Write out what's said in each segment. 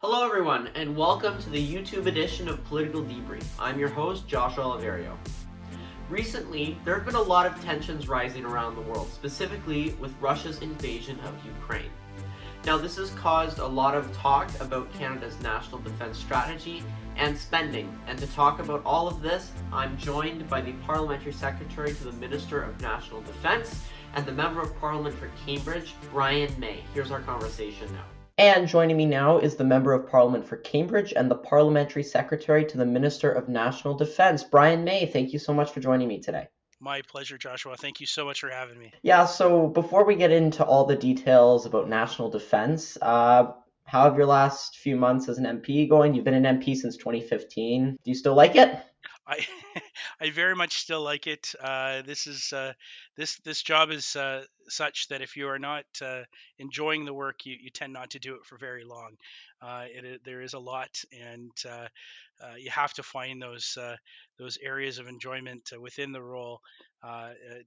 Hello, everyone, and welcome to the YouTube edition of Political Debrief. I'm your host, Joshua Oliverio. Recently, there have been a lot of tensions rising around the world, specifically with Russia's invasion of Ukraine. Now, this has caused a lot of talk about Canada's national defense strategy and spending. And to talk about all of this, I'm joined by the Parliamentary Secretary to the Minister of National Defense and the Member of Parliament for Cambridge, Bryan May. Here's our conversation now. And joining me now is the Member of Parliament for Cambridge and the Parliamentary Secretary to the Minister of National Defense, Bryan May. Thank you so much for joining me today. My pleasure, Joshua. Thank you so much for having me. Yeah, so before we get into all the details about national defense, how have your last few months as an MP going? You've been an MP since 2015. Do you still like it? I I very much still like it. This job is such that if you are not enjoying the work, you tend not to do it for very long. There is a lot, and you have to find those areas of enjoyment within the role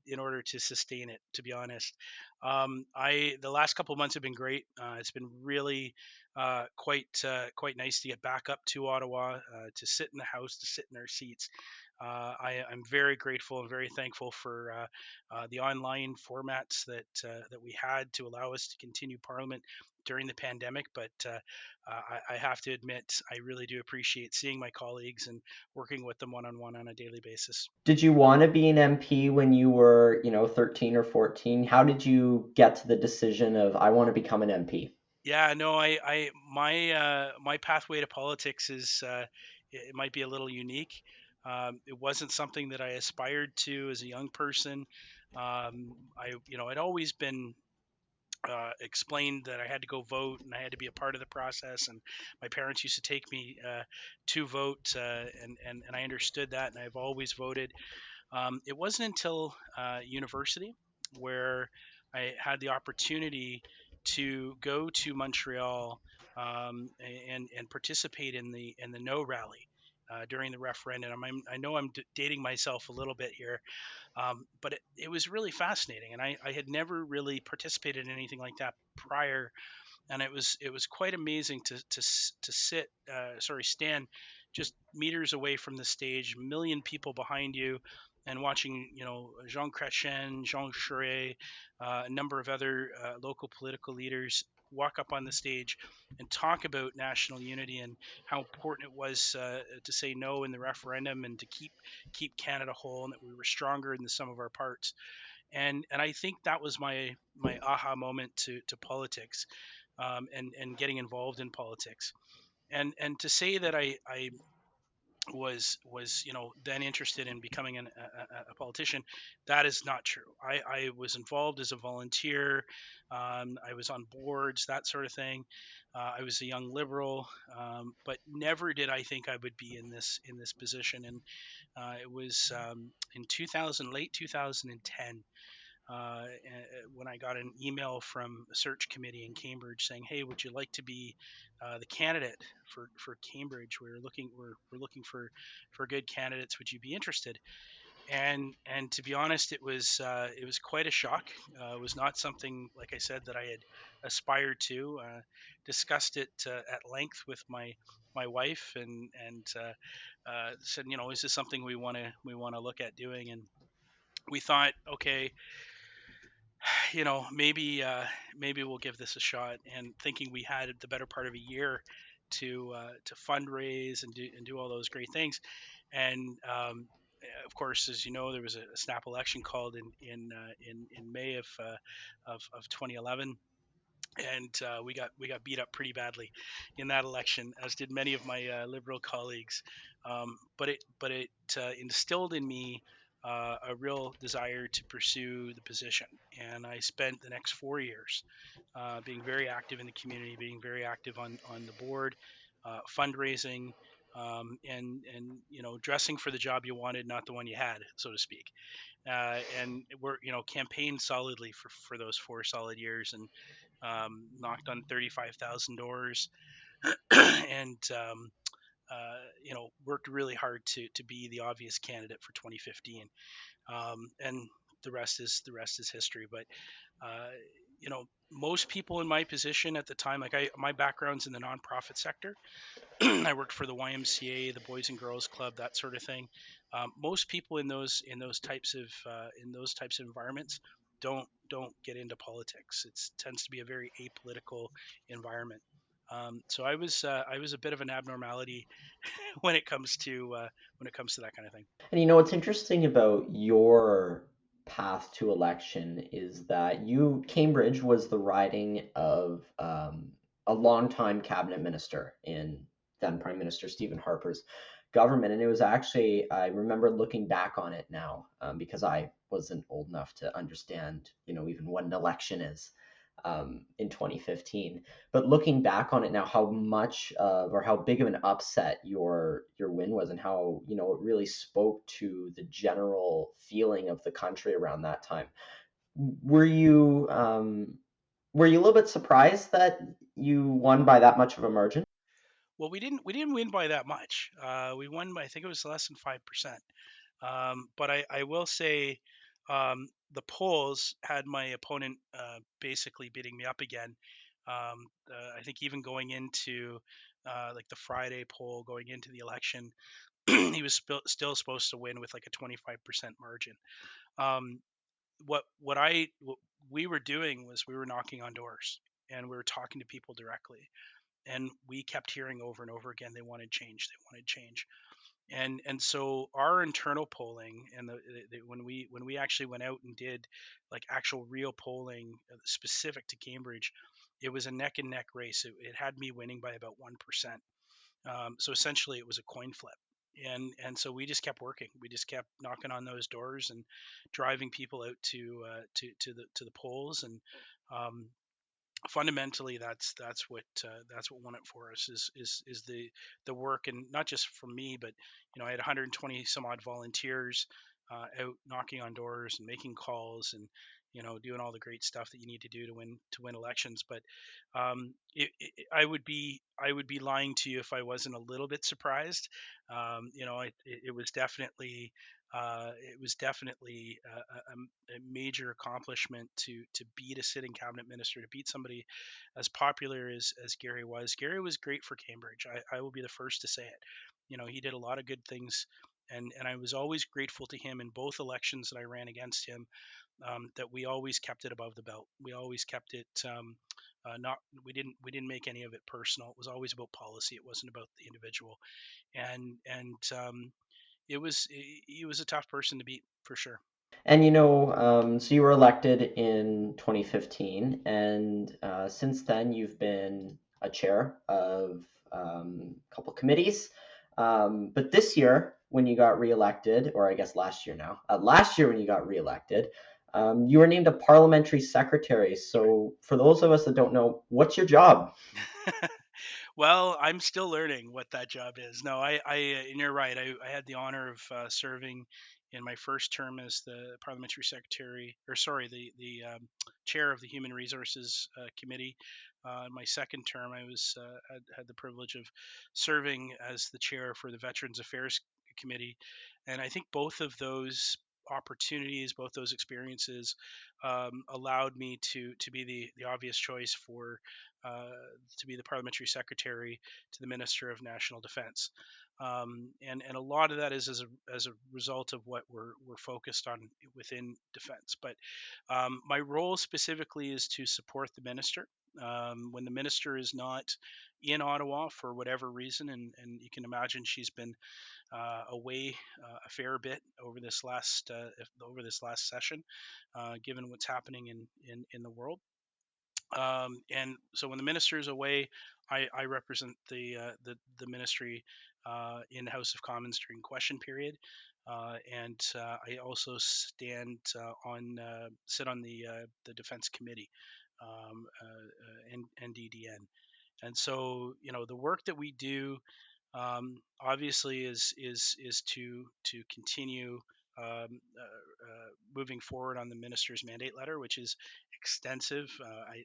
in order to sustain it. To be honest, the last couple of months have been great. It's been really quite nice to get back up to Ottawa, to sit in the House, to sit in our seats. I'm very grateful and very thankful for the online formats that we had to allow us to continue Parliament during the pandemic. But I have to admit, I really do appreciate seeing my colleagues and working with them one-on-one on a daily basis. Did you want to be an MP when you were, 13 or 14? How did you get to the decision of I want to become an MP? Yeah, no, my pathway to politics is it might be a little unique. It wasn't something that I aspired to as a young person. I'd always been explained that I had to go vote and I had to be a part of the process. And my parents used to take me to vote, and I understood that, and I've always voted. It wasn't until university where I had the opportunity to go to Montreal and participate in the No rally during the referendum. I know I'm dating myself a little bit here, but it was really fascinating, and I had never really participated in anything like that prior, and it was quite amazing to stand just meters away from the stage, a million people behind you, and watching Jean Chrétien, Jean Charest, a number of other local political leaders walk up on the stage and talk about national unity and how important it was to say no in the referendum and to keep Canada whole, and that we were stronger in the sum of our parts. And I think that was my aha moment to politics, and getting involved in politics. And to say that I was then interested in becoming a politician, that is not true. I was involved as a volunteer. I was on boards, that sort of thing. I was a young liberal, but never did I think I would be in this position. And it was in 2000, late 2010, when I got an email from a search committee in Cambridge saying, "Hey, would you like to be the candidate for Cambridge? We're looking for good candidates. Would you be interested?" And to be honest, it was quite a shock. It was not something, like I said, that I had aspired to. Discussed it at length with my wife, and said, is this something we want to look at doing? And we thought, okay, maybe we'll give this a shot. And thinking we had the better part of a year to fundraise and do all those great things. And of course, as you know, there was a snap election called in May of 2011, and we got beat up pretty badly in that election, as did many of my liberal colleagues. But it instilled in me a real desire to pursue the position, and I spent the next 4 years being very active in the community, being very active on the board, fundraising, and dressing for the job you wanted, not the one you had, so to speak. And we're campaigned solidly for those 4 solid years, and knocked on 35,000 doors, and worked really hard to be the obvious candidate for 2015. And the rest is history. But uh, Most people in my position at the time, like my background's in the nonprofit sector. I worked for the YMCA, the Boys and Girls Club, that sort of thing. Most people in those types of environments don't get into politics. It tends to be a very apolitical environment. So I was a bit of an abnormality when it comes to that kind of thing. And you know what's interesting about your path to election is that Cambridge was the riding of a longtime cabinet minister in then Prime Minister Stephen Harper's government. And it was actually, I remember looking back on it now because I wasn't old enough to understand, even what an election is in 2015. But looking back on it now, how much of or how big of an upset your win was, and how it really spoke to the general feeling of the country around that time. Were you were you a little bit surprised that you won by that much of a margin? Well, we didn't win by that much. We won by, I think it was less than 5%. But I will say the polls had my opponent basically beating me up again. I think even going into like the Friday poll, going into the election, he was still supposed to win with like a 25% margin. Um, what we were doing was we were knocking on doors and we were talking to people directly, and we kept hearing over and over again they wanted change, they wanted change. And so our internal polling and when we actually went out and did like actual real polling specific to Cambridge, it was a neck and neck race. It had me winning by about 1%. So essentially it was a coin flip. And so we just kept working, we just kept knocking on those doors and driving people out to the polls. And um, fundamentally that's what won it for us is the work. And not just from me, but I had 120 some odd volunteers out knocking on doors and making calls and doing all the great stuff that you need to do to win elections. But I would be lying to you if I wasn't a little bit surprised. It was definitely a major accomplishment to beat a sitting cabinet minister, to beat somebody as popular as Gary was. Gary was great for Cambridge. I will be the first to say it. He did a lot of good things, and I was always grateful to him in both elections that I ran against him. That we always kept it above the belt. We always kept it not. We didn't make any of it personal. It was always about policy. It wasn't about the individual. And he was a tough person to beat for sure. And so you were elected in 2015, and since then you've been a chair of a couple committees. But this year, when you got reelected, or I guess last year now, last year when you got reelected, you were named a parliamentary secretary. So for those of us that don't know, what's your job? Well, I'm still learning what that job is. No, and you're right. I had the honor of serving in my first term as the parliamentary secretary, or sorry, the chair of the Human Resources Committee. In my second term, I had the privilege of serving as the chair for the Veterans Affairs Committee, and I think both of those opportunities, both those experiences, allowed me to be the obvious choice for uh, to be the parliamentary secretary to the Minister of National Defense. And a lot of that is as a result of what we're focused on within defense. But my role specifically is to support the minister. When the minister is not in Ottawa for whatever reason, and you can imagine she's been away a fair bit over this last session, given what's happening in the world. And so when the minister is away, I represent the ministry in the House of Commons during question period, and I also sit on the Defense Committee, NDDN. And so the work that we do obviously is to continue moving forward on the minister's mandate letter, which is extensive. I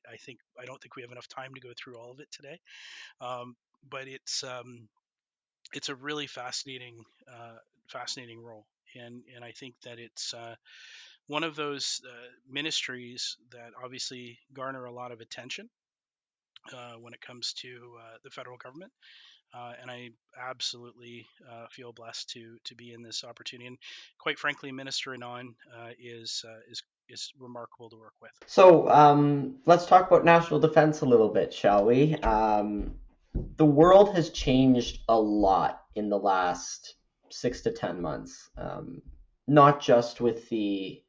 don't think we have enough time to go through all of it today, um, but it's a really fascinating role, and I think that One of those ministries that obviously garner a lot of attention when it comes to the federal government. And I absolutely feel blessed to be in this opportunity. And quite frankly, Minister Anon is remarkable to work with. So let's talk about national defense a little bit, shall we? Sure. The world has changed a lot in the last 6 to 10 months, not just with the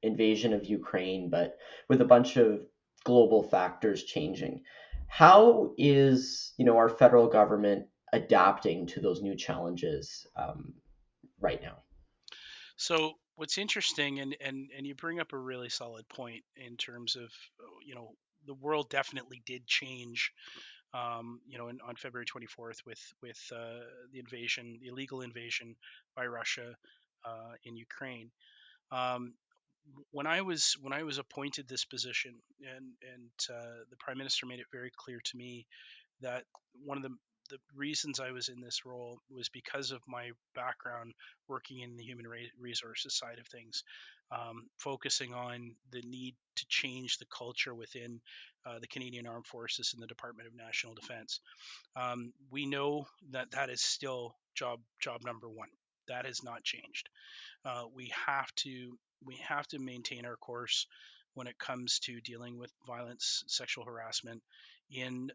invasion of Ukraine, but with a bunch of global factors changing. How is our federal government adapting to those new challenges right now? So what's interesting, and you bring up a really solid point in terms of, the world definitely did change, on February 24th with the invasion, the illegal invasion by Russia in Ukraine. Um, when I was appointed this position, and the Prime Minister made it very clear to me that one of the reasons I was in this role was because of my background working in the human resources side of things, focusing on the need to change the culture within the Canadian Armed Forces and the Department of National Defence. We know that that is still job number one. That has not changed. We have to maintain our course when it comes to dealing with violence, sexual harassment in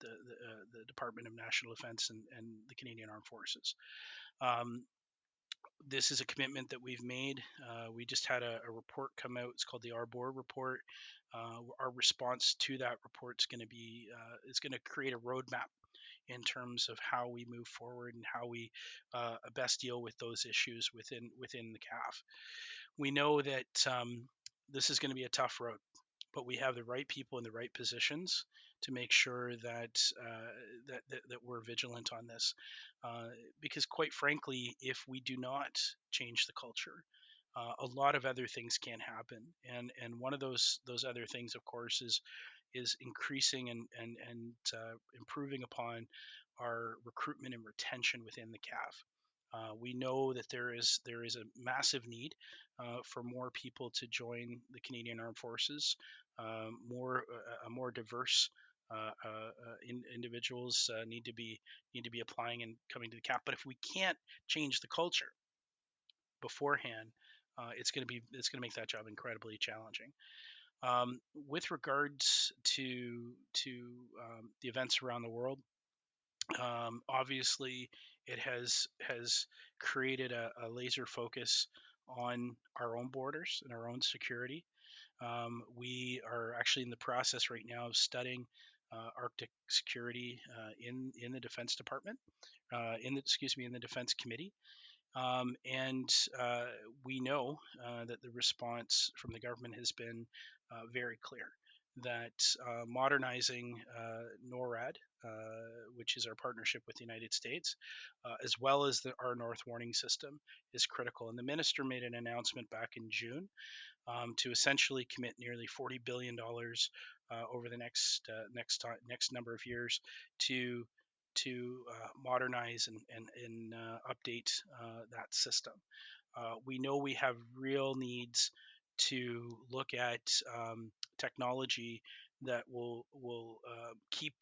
the Department of National Defence and the Canadian Armed Forces. Um, this is a commitment that we've made. We just had a report come out. It's called the Arbor Report. Our response to that report is going to create a roadmap in terms of how we move forward and how we best deal with those issues within the CAF. We know that this is going to be a tough road, but we have the right people in the right positions to make sure that we're vigilant on this. Because quite frankly, if we do not change the culture, a lot of other things can happen, and one of those other things, of course, is increasing and improving upon our recruitment and retention within the CAF. We know that there is a massive need for more people to join the Canadian Armed Forces, more a more diverse individuals need to be applying and coming to the CAF. But if we can't change the culture beforehand, it's going to make that job incredibly challenging. With regards to the events around the world, obviously it has created a laser focus on our own borders and our own security. We are actually in the process right now of studying Arctic security in the Defense Department, in the Defense Committee. And we know that the response from the government has been very clear that modernizing NORAD, which is our partnership with the United States, as well as our North Warning System, is critical. And the minister made an announcement back in June to essentially commit nearly $40 billion over the next number of years to modernize and update that system. We know we have real needs to look at technology that will keep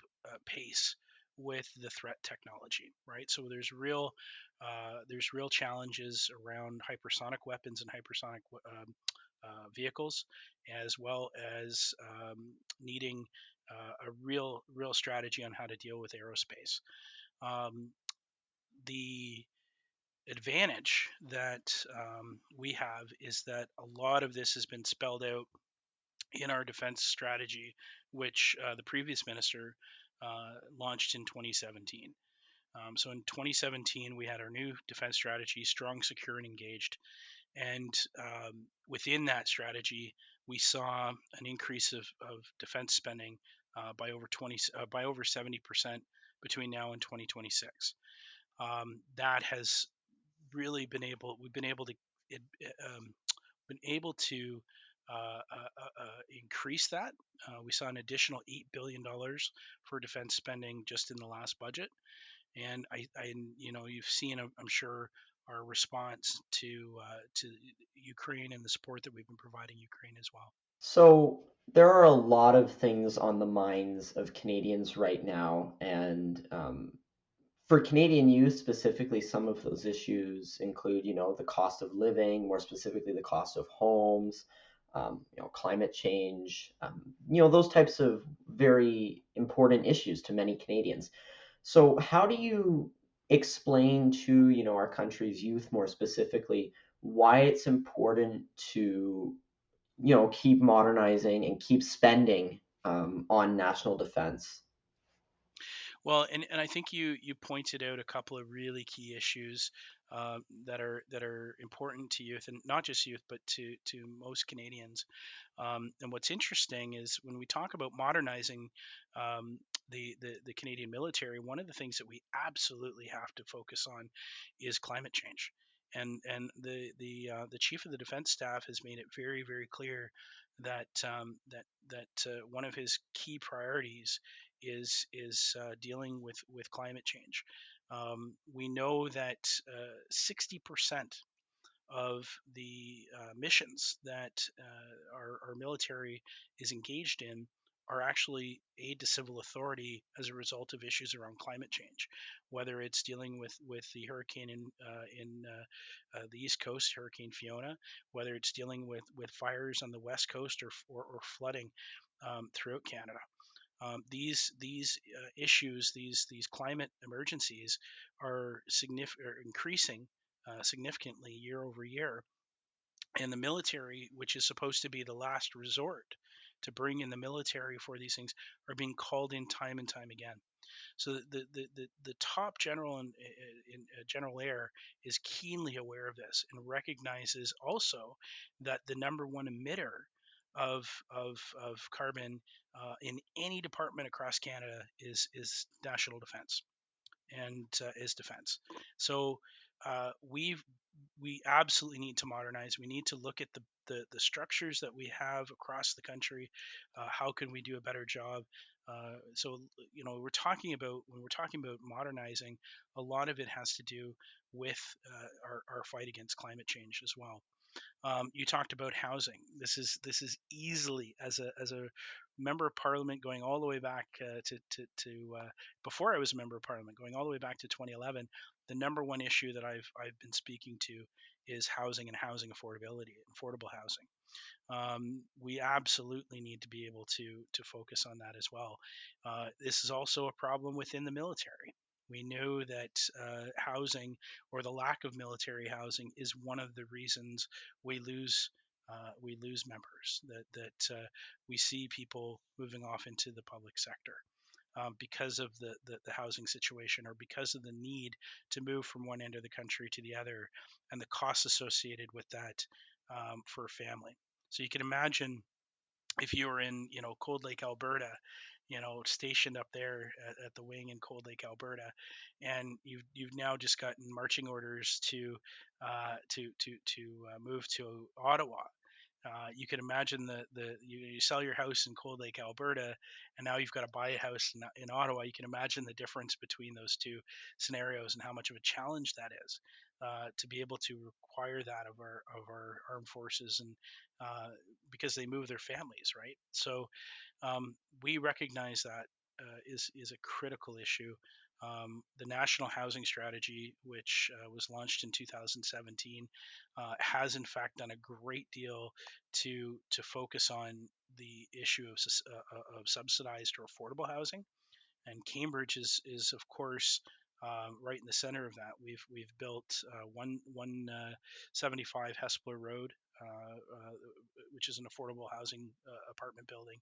pace with the threat technology, right? So there's real challenges around hypersonic weapons and hypersonic vehicles, as well as needing a real strategy on how to deal with aerospace. The advantage that we have is that a lot of this has been spelled out in our defense strategy, which the previous minister launched in 2017. So in 2017, we had our new defense strategy, strong, secure, and engaged. And within that strategy, we saw an increase of defense spending by over 70% between now and 2026. That has really we've um, been able to increase that. We saw an additional $8 billion for defense spending just in the last budget, and you've seen, I'm sure, our response to Ukraine and the support that we've been providing Ukraine as well. So there are a lot of things on the minds of Canadians right now, and for Canadian youth specifically, some of those issues include, the cost of living, more specifically the cost of homes, climate change, those types of very important issues to many Canadians. So how do you explain to, our country's youth more specifically why it's important to, keep modernizing and keep spending on national defense? Well, and I think you pointed out a couple of really key issues that are important to youth, and not just youth, but to most Canadians. And what's interesting is when we talk about modernizing the Canadian military, one of the things that we absolutely have to focus on is climate change. And the chief of the defense staff has made it very, very clear that one of his key priorities is dealing with climate change. We know that 60% of the missions that our military is engaged in are actually aid to civil authority as a result of issues around climate change, whether it's dealing with the hurricane in the East Coast, Hurricane Fiona, whether it's dealing with fires on the West Coast or flooding throughout Canada. These issues, these climate emergencies, are increasing significantly year over year, and the military, which is supposed to be the last resort to bring in the military for these things, are being called in time and time again. So the top general in General Air is keenly aware of this and recognizes also that the number one emitter of carbon in any department across Canada is national defense and is defense. So we absolutely need to modernize. We need to look at the structures that we have across the country. How can we do a better job? So we're talking about when we're talking about modernizing, a lot of it has to do with our fight against climate change as well. You talked about housing. This is easily, as a member of parliament, going all the way back to before I was a member of parliament, going all the way back to 2011. The number one issue that I've been speaking to is housing and housing affordability, affordable housing. We absolutely need to be able to focus on that as well. This is also a problem within the military. We know that housing, or the lack of military housing, is one of the reasons we lose members. That we see people moving off into the public sector because of the housing situation, or because of the need to move from one end of the country to the other, and the costs associated with that for a family. So you can imagine if you were in, Cold Lake, Alberta, stationed up there at the wing in Cold Lake, Alberta, and you've now just gotten marching orders to move to Ottawa. You can imagine you sell your house in Cold Lake, Alberta, and now you've got to buy a house in Ottawa. You can imagine the difference between those two scenarios and how much of a challenge that is to be able to require that of our armed forces, and because they move their families, right? So we recognize that is a critical issue. The National Housing Strategy, which was launched in 2017, has in fact done a great deal to focus on the issue of subsidized or affordable housing. And Cambridge is of course right in the center of that. We've built 175 Hespeler Road, which is an affordable housing apartment building.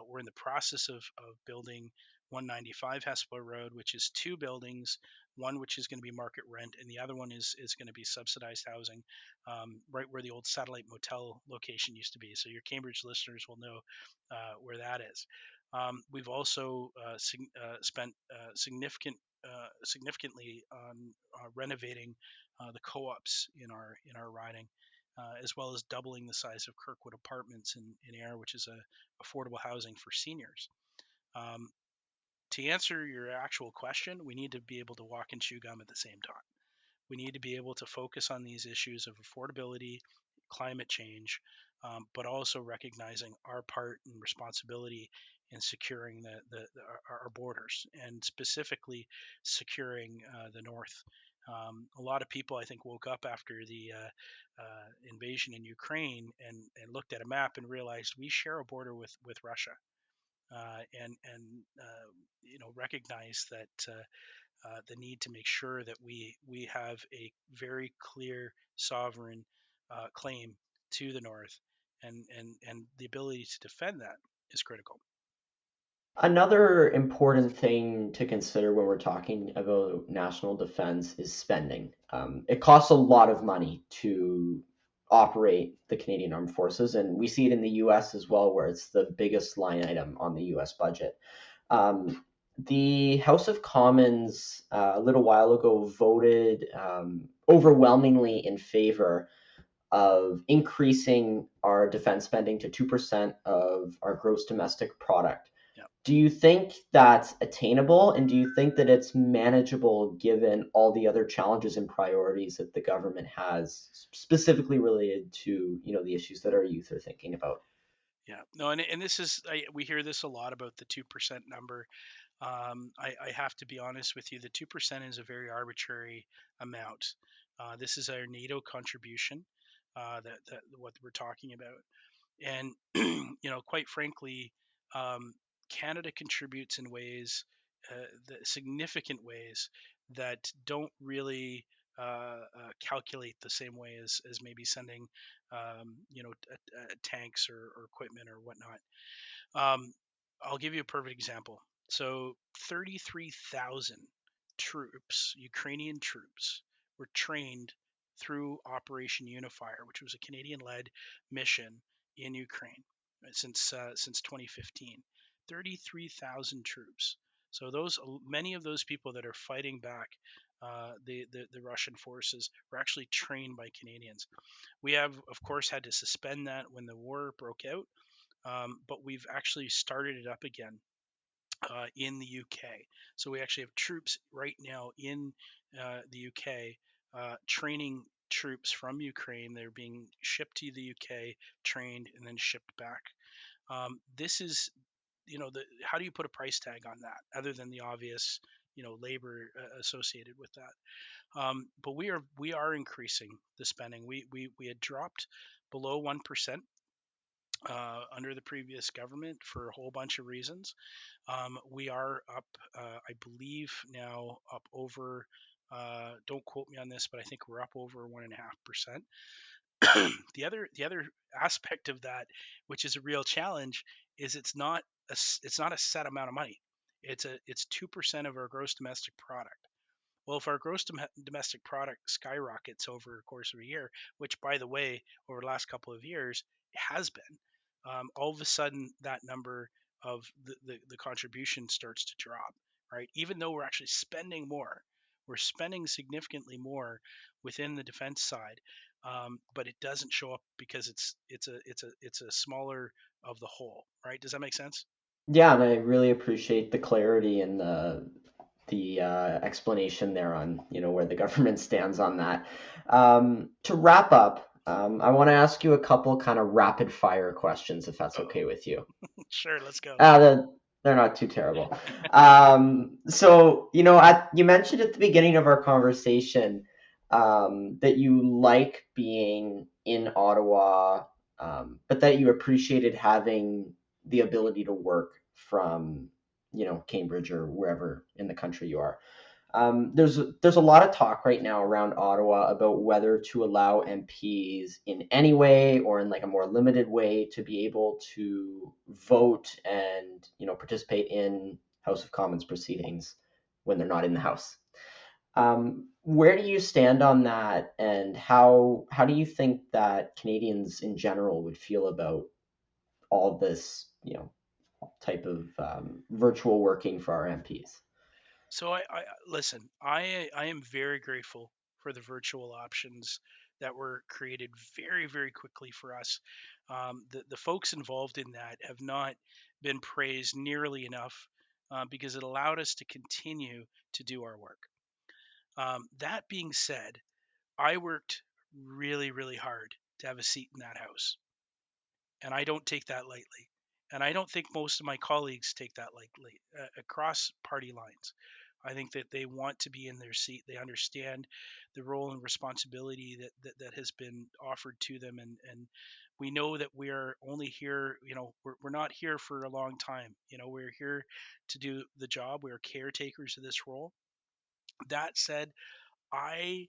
We're in the process of building 195 Hespeler Road, which is two buildings, one which is going to be market rent, and the other one is going to be subsidized housing, right where the old Satellite Motel location used to be. So your Cambridge listeners will know where that is. We've also spent significantly on renovating the co-ops in our riding, as well as doubling the size of Kirkwood Apartments in Ayr, which is a affordable housing for seniors. Um, to answer your actual question, we need to be able to walk and chew gum at the same time. We need to be able to focus on these issues of affordability, climate change, but also recognizing our part and responsibility in securing our borders, and specifically securing the north. A lot of people, I think, woke up after the invasion in Ukraine and looked at a map and realized we share a border with Russia, and recognize that the need to make sure that we have a very clear sovereign claim to the north, and the ability to defend that is critical. Another important thing to consider when we're talking about national defense is spending. It costs a lot of money to operate the Canadian Armed Forces, and we see it in the US as well, where it's the biggest line item on the US budget. The House of Commons a little while ago voted overwhelmingly in favor of increasing our defense spending to 2% of our gross domestic product. Yeah. Do you think that's attainable, and do you think that it's manageable given all the other challenges and priorities that the government has, specifically related to the issues that our youth are thinking about? Yeah, no, and this is we hear this a lot about the 2% number. I have to be honest with you. The 2% is a very arbitrary amount. This is our NATO contribution, that what we're talking about. And quite frankly, um, Canada contributes in ways, significant ways, that don't really calculate the same way as maybe sending tanks or equipment or whatnot. um, I'll give you a perfect example. So 33,000 troops, Ukrainian troops, were trained through Operation Unifier, which was a Canadian-led mission in Ukraine, since 2015. 33,000 troops. So many of those people that are fighting back the Russian forces were actually trained by Canadians. We have, of course, had to suspend that when the war broke out, but we've actually started it up again in the UK. So we actually have troops right now in the UK, training troops from Ukraine. They're being shipped to the UK, trained, and then shipped back. This is, how do you put a price tag on that other than the obvious, labor associated with that? But we are increasing the spending. We had dropped below 1% under the previous government for a whole bunch of reasons. We are up, I believe, now up over. Don't quote me on this, but I think we're up over 1.5%. The other aspect of that, which is a real challenge, is it's not a set amount of money. It's 2% of our gross domestic product. Well, if our gross domestic product skyrockets over the course of a year, which, by the way, over the last couple of years has been, all of a sudden that number of the contribution starts to drop, right? Even though we're actually spending more, we're spending significantly more within the defense side, but it doesn't show up because it's a smaller of the whole, right? Does that make sense? Yeah, and I really appreciate the clarity and the explanation there on where the government stands on that. To wrap up, I want to ask you a couple kind of rapid fire questions, if that's Oh, okay with you. sure, let's go. They're not too terrible. So you mentioned at the beginning of our conversation that you like being in Ottawa, but that you appreciated having the ability to work from Cambridge or wherever in the country you are. There's a lot of talk right now around Ottawa about whether to allow MPs in any way or in like a more limited way to be able to vote and participate in House of Commons proceedings when they're not in the House. Where do you stand on that, and how do you think that Canadians in general would feel about all this type of virtual working for our MPs? So I listen. I am very grateful for the virtual options that were created very quickly for us. The folks involved in that have not been praised nearly enough, because it allowed us to continue to do our work. That being said, I worked really, really hard to have a seat in that house, and I don't take that lightly. And I don't think most of my colleagues take that lightly across party lines. I think that they want to be in their seat. They understand the role and responsibility that has been offered to them. And we know that we are only here, we're not here for a long time. We're here to do the job. We're caretakers of this role. That said, I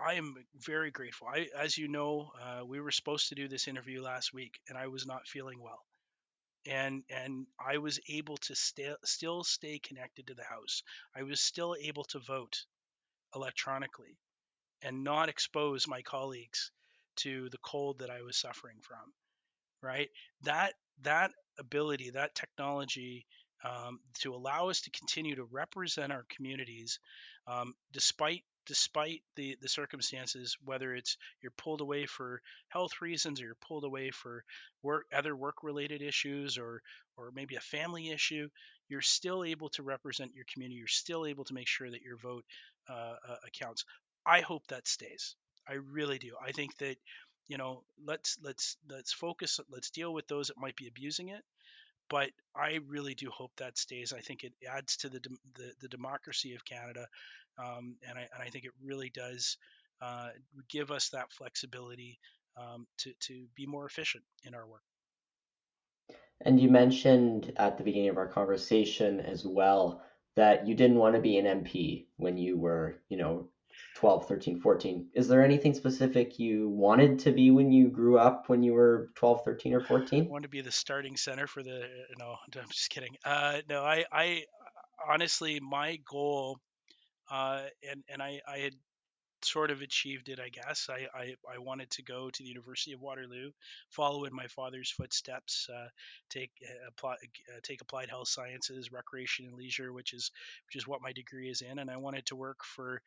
I am very grateful. As you know, we were supposed to do this interview last week, and I was not feeling well, and I was able to still stay connected to the house. I was still able to vote electronically and not expose my colleagues to the cold that I was suffering from. Right? That ability, that technology, to allow us to continue to represent our communities, despite the circumstances, whether it's you're pulled away for health reasons or you're pulled away for work related issues, or maybe a family issue, you're still able to represent your community. You're still able to make sure that your vote accounts. I hope that stays. I really do. I think that, let's focus, let's deal with those that might be abusing it, but I really do hope that stays. I think it adds to the democracy of Canada, and I think it really does give us that flexibility, to be more efficient in our work. And you mentioned at the beginning of our conversation as well that you didn't want to be an MP when you were, 12, 13, 14. Is there anything specific you wanted to be when you grew up when you were 12, 13, or I 14? want to be the starting center for the no, I'm just kidding. No, I honestly, my goal, and I had sort of achieved it, I guess. I wanted to go to the University of Waterloo, follow in my father's footsteps, take applied health sciences, recreation and leisure, which is what my degree is in, and I wanted to work for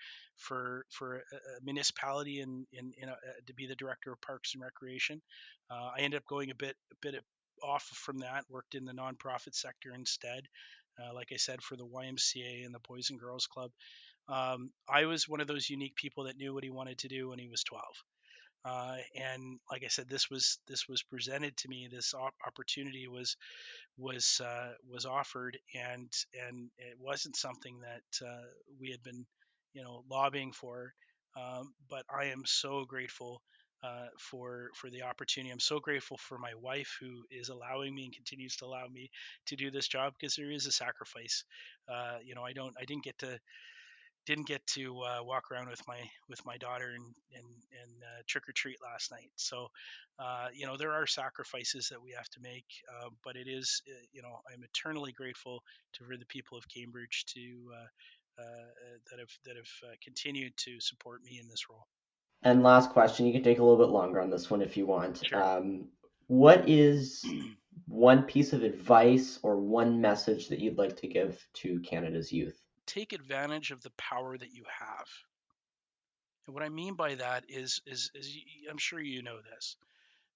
a municipality to be the director of parks and recreation. I ended up going a bit off from that, worked in the nonprofit sector instead. Like I said, for the YMCA and the Boys and Girls Club. I was one of those unique people that knew what he wanted to do when he was 12. And like I said, this was presented to me. This opportunity was offered, and it wasn't something that we had been, lobbying for. But I am so grateful for the opportunity. I'm so grateful for my wife, who is allowing me and continues to allow me to do this job, because there is a sacrifice. I didn't get to walk around with my daughter and trick or treat last night. So, there are sacrifices that we have to make, but it is, I'm eternally grateful for the people of Cambridge that have continued to support me in this role. And last question, you can take a little bit longer on this one if you want. Sure. What is one piece of advice or one message that you'd like to give to Canada's youth? Take advantage of the power that you have. And what I mean by that is I'm sure you know this,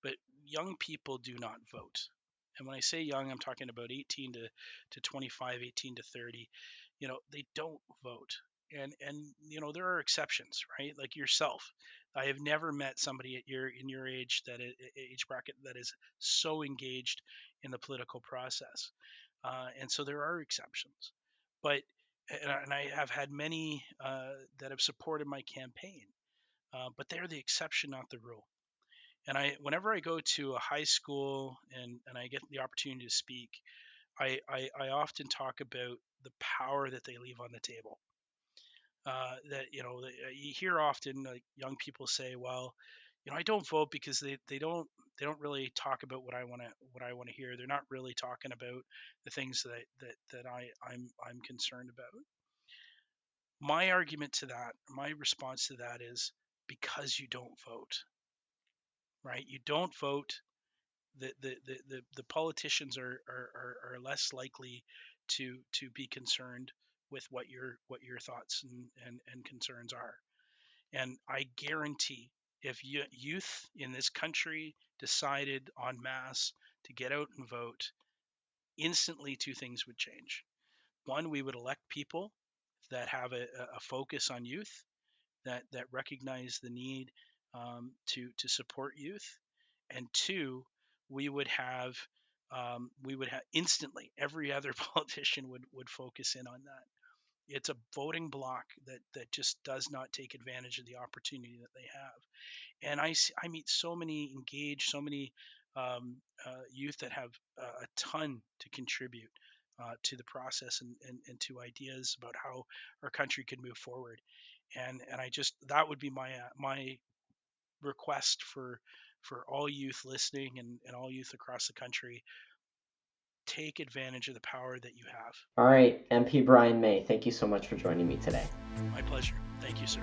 but young people do not vote. And when I say young, I'm talking about 18 to 25, 18 to 30. They don't vote. And there are exceptions, right? Like yourself. I have never met somebody in your age bracket that is so engaged in the political process. And so there are exceptions. But and I have had many that have supported my campaign, but they're the exception, not the rule. And whenever I go to a high school and I get the opportunity to speak, I often talk about the power that they leave on the table. You hear often, like, young people say, well, I don't vote because they don't really talk about what I want to hear. They're not really talking about the things that I'm concerned about. My response to that is, because you don't vote, right? You don't vote. The politicians are less likely to be concerned with what your thoughts and concerns are. And I guarantee, if youth in this country decided en masse to get out and vote, instantly two things would change. One, we would elect people that have a focus on youth, that recognize the need to support youth, and two, we would have instantly every other politician would focus in on that. It's a voting bloc that just does not take advantage of the opportunity that they have. And I meet so many engaged, so many youth that have a ton to contribute to the process, and to ideas about how our country could move forward. And I just, that would be my request for all youth listening, and all youth across the country: take advantage of the power that you have. All right, MP Bryan May, thank you so much for joining me today. My pleasure. Thank you, sir.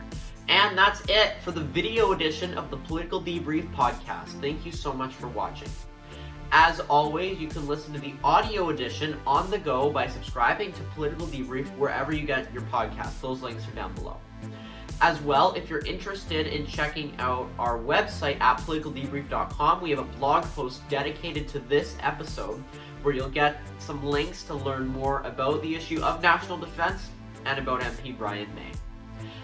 And that's it for the video edition of the Political Debrief podcast. Thank you so much for watching. As always, you can listen to the audio edition on the go by subscribing to Political Debrief wherever you get your podcast. Those links are down below. As well, if you're interested in checking out our website at politicaldebrief.com, we have a blog post dedicated to this episode where you'll get some links to learn more about the issue of national defense and about MP Bryan May.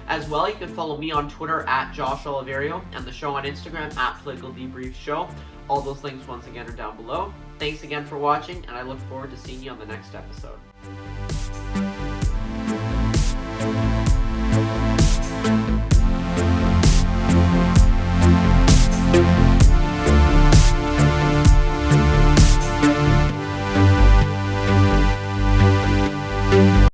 As well, you can follow me on Twitter at Josh Oliverio and the show on Instagram at Political Debrief Show. All those links, once again, are down below. Thanks again for watching, and I look forward to seeing you on the next episode.